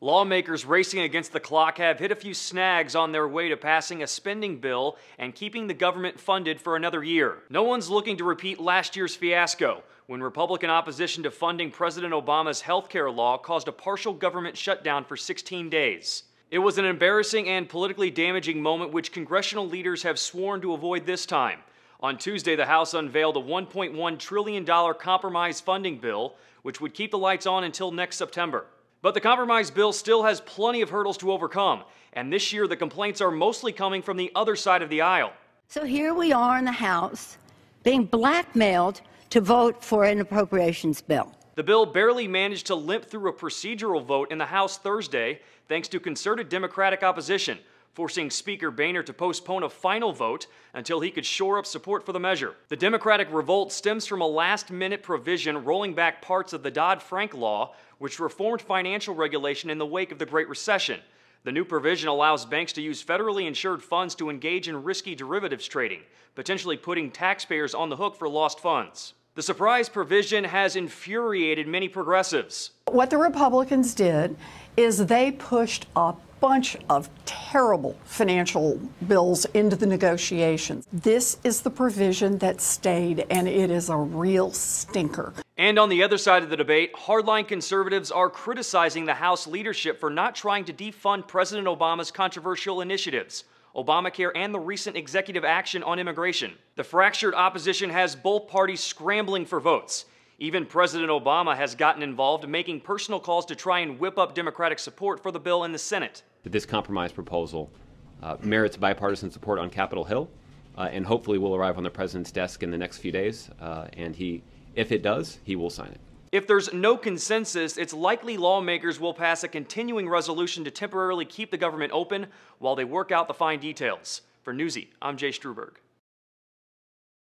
Lawmakers racing against the clock have hit a few snags on their way to passing a spending bill and keeping the government funded for another year. No one's looking to repeat last year's fiasco, when Republican opposition to funding President Obama's health care law caused a partial government shutdown for 16 days. It was an embarrassing and politically damaging moment which congressional leaders have sworn to avoid this time. On Tuesday, the House unveiled a $1.1 trillion compromise funding bill, which would keep the lights on until next September. But the compromise bill still has plenty of hurdles to overcome, and this year the complaints are mostly coming from the other side of the aisle. So here we are in the House, being blackmailed to vote for an appropriations bill. The bill barely managed to limp through a procedural vote in the House Thursday, thanks to concerted Democratic opposition, forcing Speaker Boehner to postpone a final vote until he could shore up support for the measure. The Democratic revolt stems from a last-minute provision rolling back parts of the dodd-frank law, which reformed financial regulation in the wake of the Great Recession. The new provision allows banks to use federally insured funds to engage in risky derivatives trading, potentially putting taxpayers on the hook for lost funds. The surprise provision has infuriated many progressives. What the Republicans did is they pushed a bunch of terrible financial bills into the negotiations. This is the provision that stayed, and it is a real stinker. And on the other side of the debate, hardline conservatives are criticizing the House leadership for not trying to defund President Obama's controversial initiatives, Obamacare and the recent executive action on immigration. The fractured opposition has both parties scrambling for votes. Even President Obama has gotten involved, making personal calls to try and whip up Democratic support for the bill in the Senate. This compromise proposal merits bipartisan support on Capitol Hill, and hopefully will arrive on the president's desk in the next few days, and if it does, he will sign it. If there's no consensus, it's likely lawmakers will pass a continuing resolution to temporarily keep the government open while they work out the fine details. For Newsy, I'm Jay Struberg.